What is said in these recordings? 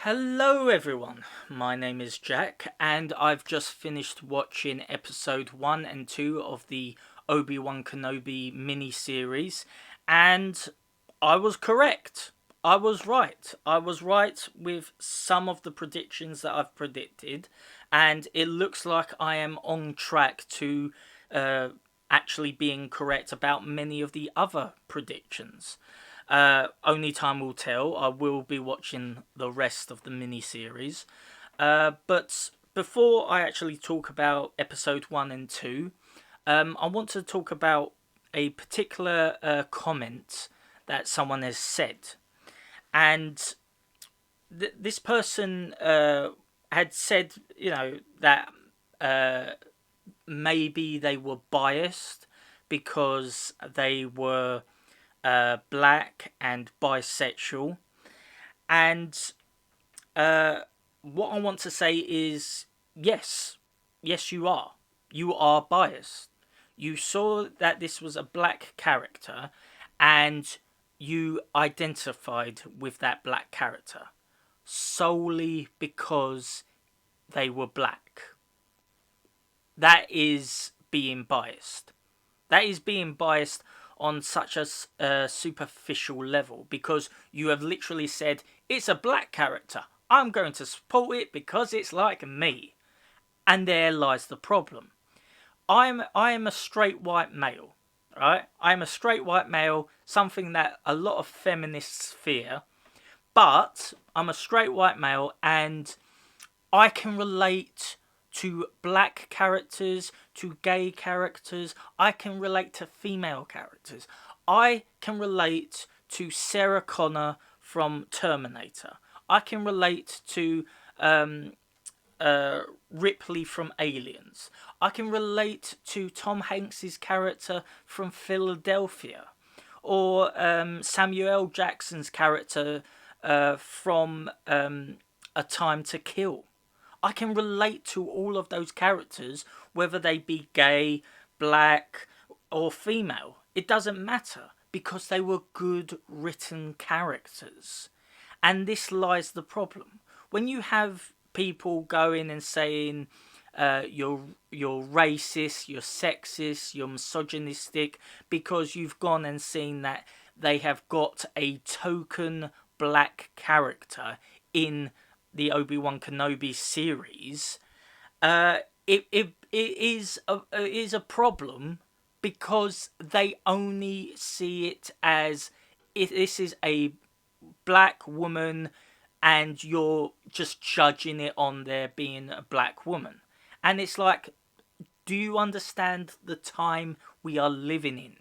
Hello everyone, my name is Jack and I've just finished watching episode 1 and 2 of the Obi-Wan Kenobi mini-series and I was correct. I was right. I was right with some of the predictions that I've predicted and it looks like I am on track to actually being correct about many of the other predictions. Only time will tell. I will be watching the rest of the mini-series. But before I actually talk about episode 1 and 2, I want to talk about a particular comment that someone has said. And this person had said, that maybe they were biased because they were black and bisexual. And what I want to say is yes, you are. You are biased. You saw that this was a black character and you identified with that black character solely because they were black. That is being biased. That is being biased on such a superficial level because you have literally said, it's a black character. I'm going to support it because it's like me. And there lies the problem. I am a straight white male, right? I'm a straight white male, something that a lot of feminists fear. But I'm a straight white male and I can relate to black characters, to gay characters. I can relate to female characters. I can relate to Sarah Connor from Terminator. I can relate to Ripley from Aliens. I can relate to Tom Hanks's character from Philadelphia, or Samuel L. Jackson's character from A Time to Kill. I can relate to all of those characters, whether they be gay, black, or female. It doesn't matter because they were good written characters. And this lies the problem. When you have people going and saying you're racist, you're sexist, you're misogynistic because you've gone and seen that they have got a token black character in the Obi-Wan Kenobi series, it is a problem because they only see it as if this is a black woman and you're just judging it on there being a black woman. And it's like, do you understand the time we are living in?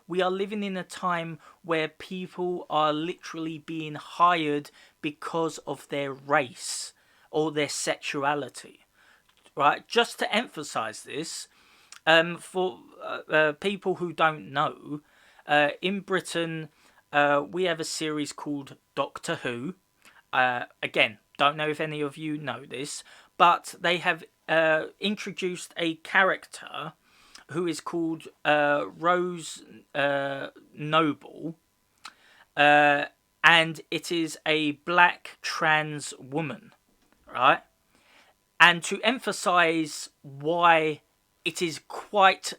We are living in a time where people are literally being hired because of their race or their sexuality, right? Just to emphasize this, for people who don't know, in Britain, we have a series called Doctor Who. Again, don't know if any of you know this, but they have introduced a character who is called Rose Noble, and it is a black trans woman, right? And to emphasize why it is quite,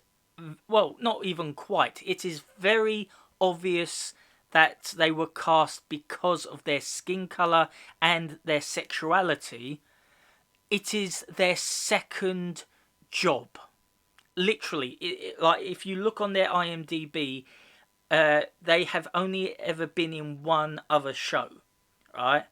well, not even quite, it is very obvious that they were cast because of their skin colour and their sexuality. It is their second job. Literally, like if you look on their IMDb, they have only ever been in one other show, right?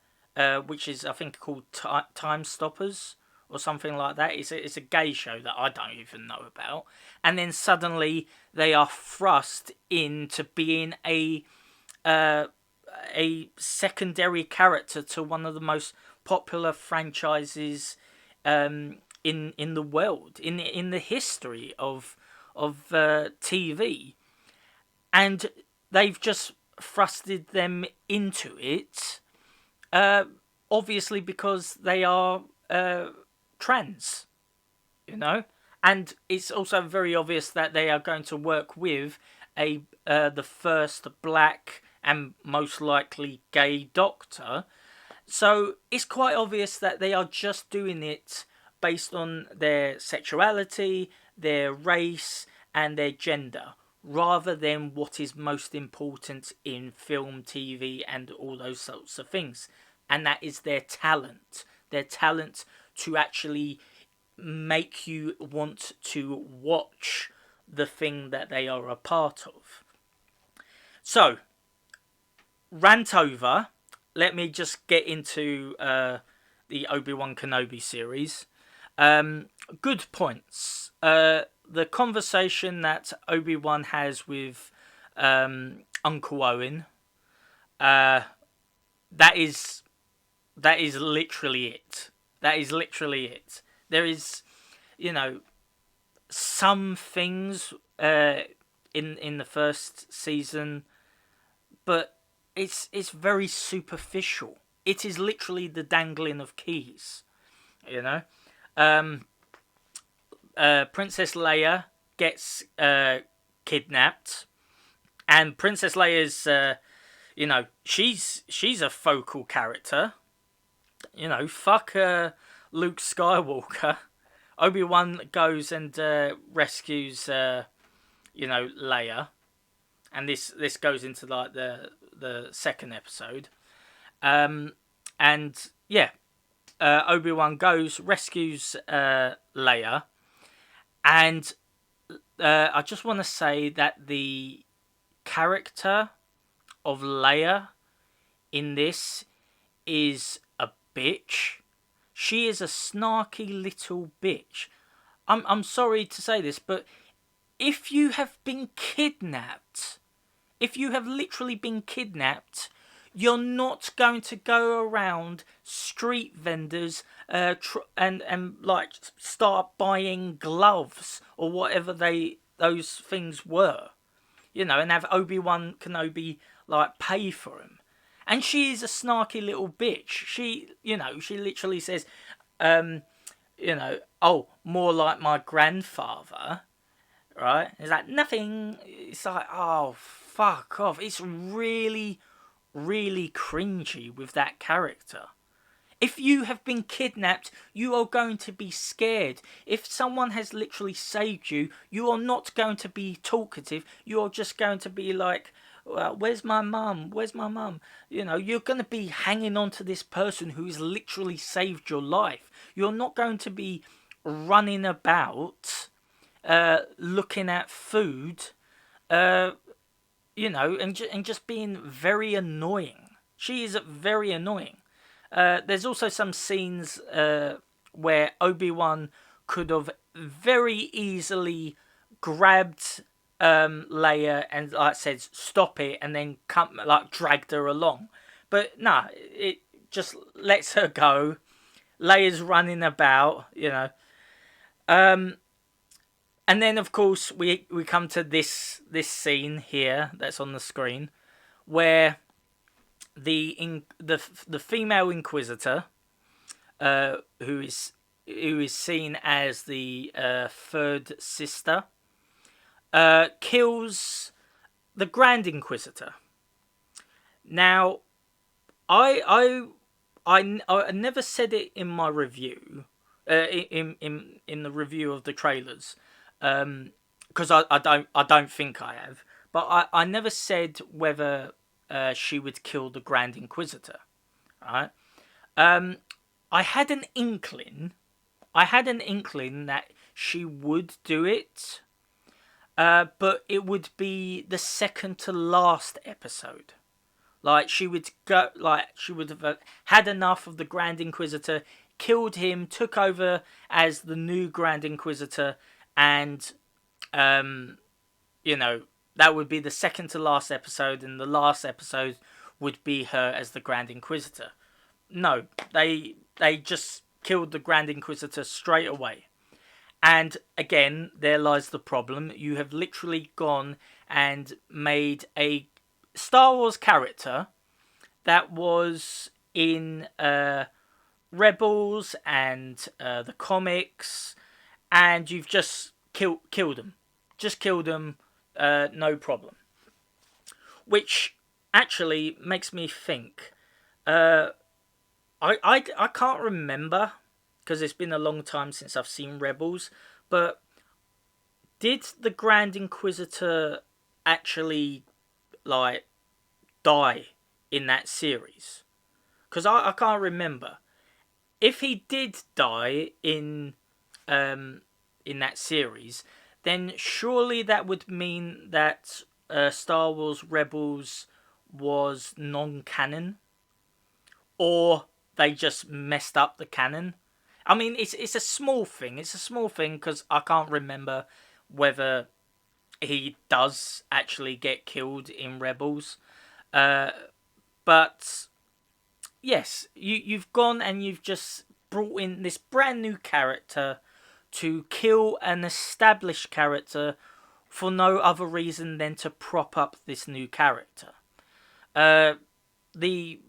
Which is, I think, called Time Stoppers or something like that. It's a gay show that I don't even know about. And then suddenly they are thrust into being a secondary character to one of the most popular franchises in the world, in the history of TV, and they've just thrusted them into it, obviously because they are trans, and it's also very obvious that they are going to work with the first black and most likely gay doctor, So it's quite obvious that they are just doing it based on their sexuality, their race, and their gender, rather than what is most important in film, TV, and all those sorts of things. And that is their talent. Their talent to actually make you want to watch the thing that they are a part of. So, rant over. Let me just get into the Obi-Wan Kenobi series. Good points. The conversation that Obi-Wan has with Uncle Owen, that is literally it. That is literally it. There is, you know, some things in the first season, but it's very superficial. It is literally the dangling of keys, you know. Princess Leia gets kidnapped, and Princess Leia's, she's a focal character. You know, fuck Luke Skywalker. Obi-Wan goes and rescues, Leia, and this goes into like the second episode, and yeah, Obi-Wan goes, rescues Leia, and I just want to say that the character of Leia in this is a bitch. She is a snarky little bitch. I'm sorry to say this, but if you have been kidnapped, if you have literally been kidnapped, you're not going to go around street vendors and like start buying gloves or whatever those things were, and have Obi-Wan Kenobi like pay for them. And she is a snarky little bitch. She literally says, oh, more like my grandfather, right? It's like nothing. It's like, oh, fuck off. It's really, really cringy with that character. If you have been kidnapped, you are going to be scared. If someone has literally saved you, you are not going to be talkative. You are just going to be like, well, where's my mum? Where's my mum? You're going to be hanging on to this person who has literally saved your life. You're not going to be running about looking at food, and just being very annoying. She is very annoying. There's also some scenes where Obi-Wan could have very easily grabbed Leia and said stop it, and then dragged her along. But nah, it just lets her go. Leia's running about, and then of course we come to this scene here that's on the screen, where the female inquisitor, who is seen as the third sister, kills the Grand Inquisitor. Now, I never said it in my review, in the review of the trailers, because I don't think I have, but I never said whether she would kill the Grand Inquisitor, right? I had an inkling that she would do it, but it would be the second to last episode. Like, she would have had enough of the Grand Inquisitor, killed him, took over as the new Grand Inquisitor, and that would be the second to last episode, and the last episode would be her as the Grand Inquisitor. No, they just killed the Grand Inquisitor straight away. And again, there lies the problem. You have literally gone and made a Star Wars character that was in Rebels and the comics, and you've just killed them. Just killed them. No problem. Which actually makes me think, I can't remember because it's been a long time since I've seen Rebels, but did the Grand Inquisitor actually like die in that series? Because I can't remember. If he did die in that series, then surely that would mean that Star Wars Rebels was non-canon, or they just messed up the canon. I mean, it's a small thing. It's a small thing because I can't remember whether he does actually get killed in Rebels. Uh, but yes, you've gone and you've just brought in this brand new character to kill an established character for no other reason than to prop up this new character. Uh, the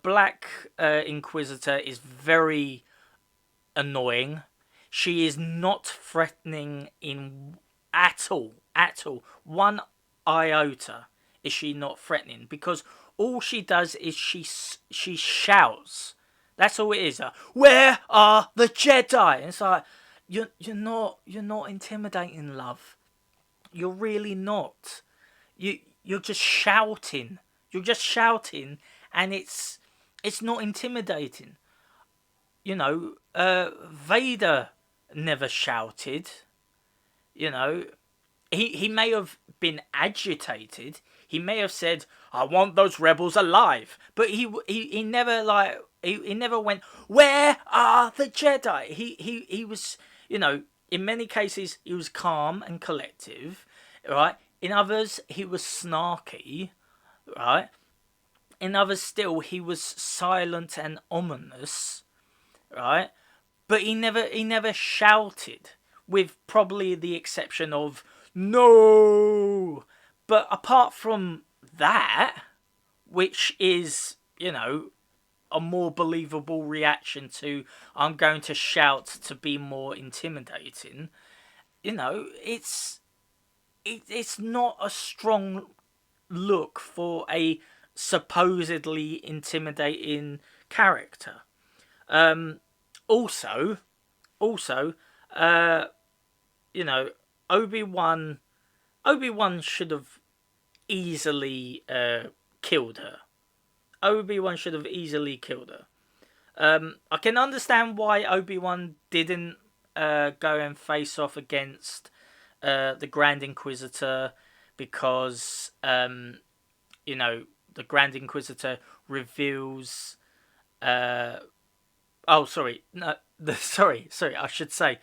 Black Inquisitor is very annoying. She is not threatening in at all. One iota is she not threatening because all she does is she shouts. That's all it is. Where are the Jedi? And it's like you're not intimidating, love. You're really not. You're just shouting. You're just shouting, and it's not intimidating. Vader never shouted. You know, he may have been agitated. He may have said, "I want those rebels alive," but he never he never went, "Where are the Jedi?" He was, in many cases he was calm and collective, right? In others he was snarky, right? In others still he was silent and ominous, right? But he never shouted, with probably the exception of no. But apart from that, which is, a more believable reaction to I'm going to shout to be more intimidating, it's not a strong look for a supposedly intimidating character. Also, also, uh, you know, Obi Wan Obi Wan should have easily killed her. Obi Wan should have easily killed her. I can understand why Obi Wan didn't go and face off against the Grand Inquisitor because the Grand Inquisitor reveals. Oh, sorry, no, sorry. I should say,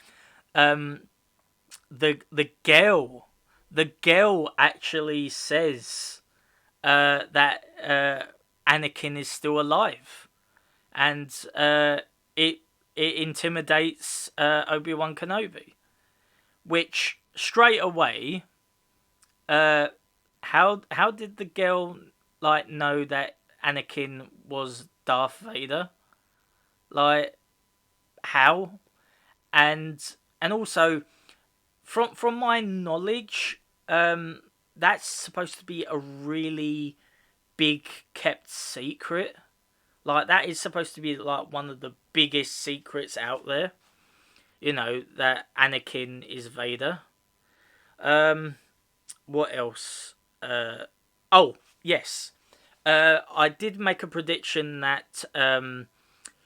um, the girl actually says that Anakin is still alive, and it it intimidates Obi-Wan Kenobi, which straight away, uh, how did the girl know that Anakin was Darth Vader? Like how? And also from my knowledge, that's supposed to be a really big kept secret. Like that is supposed to be like one of the biggest secrets out there. That Anakin is Vader. Um, what else? Oh yes. I did make a prediction that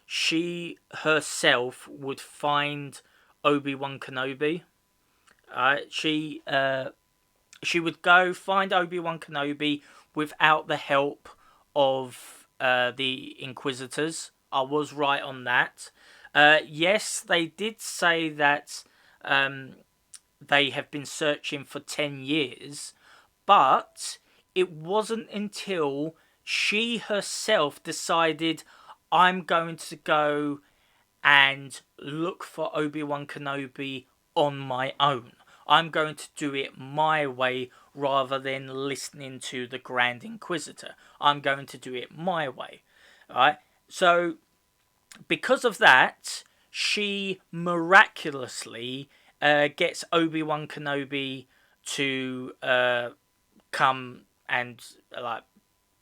she herself would find Obi-Wan Kenobi. She would go find Obi-Wan Kenobi without the help of the Inquisitors. I was right on that. Yes, they did say that they have been searching for 10 years, but it wasn't until she herself decided, I'm going to go and look for Obi-Wan Kenobi on my own. I'm going to do it my way rather than listening to the Grand Inquisitor. I'm going to do it my way. Alright? So, because of that, she miraculously gets Obi-Wan Kenobi to come and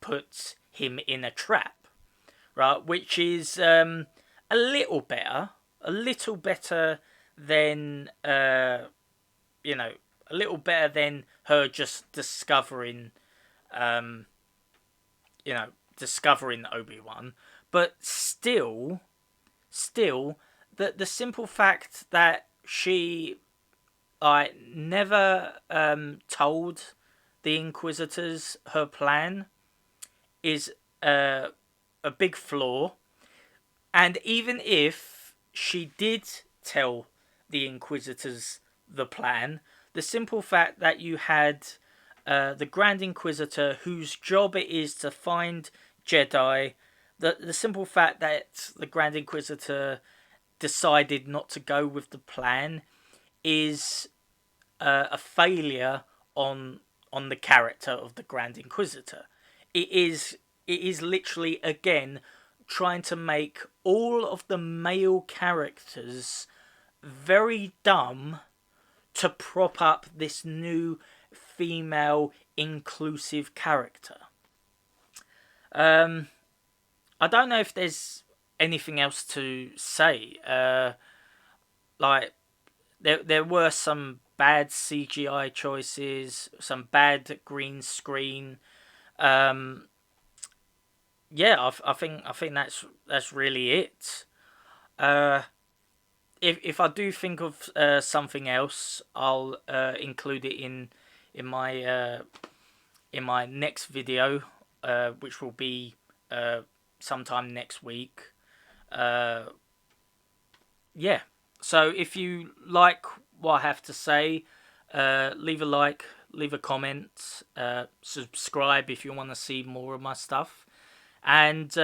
put him in a trap. right? Which is a little better, than a little better than her just discovering, um, discovering Obi-Wan, but still, the simple fact that she never told the Inquisitors her plan is a big flaw. And even if she did tell the Inquisitors the plan, the simple fact that you had the Grand Inquisitor, whose job it is to find Jedi, the simple fact that the Grand Inquisitor decided not to go with the plan is a failure on the character of the Grand Inquisitor. It is literally, again, trying to make all of the male characters very dumb to prop up this new female inclusive character. I don't know if there's anything else to say. Like, there were some bad CGI choices, some bad green screen. Yeah, I think that's really it. If I do think of something else, I'll include it in my next video, which will be sometime next week. Yeah. So if you like what I have to say, leave a like, leave a comment, subscribe if you want to see more of my stuff. And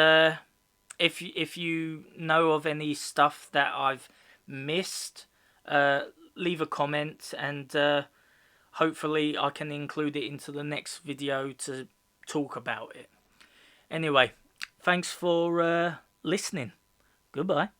if you know of any stuff that I've missed, leave a comment, and hopefully I can include it into the next video to talk about it. Anyway, thanks for listening. Goodbye.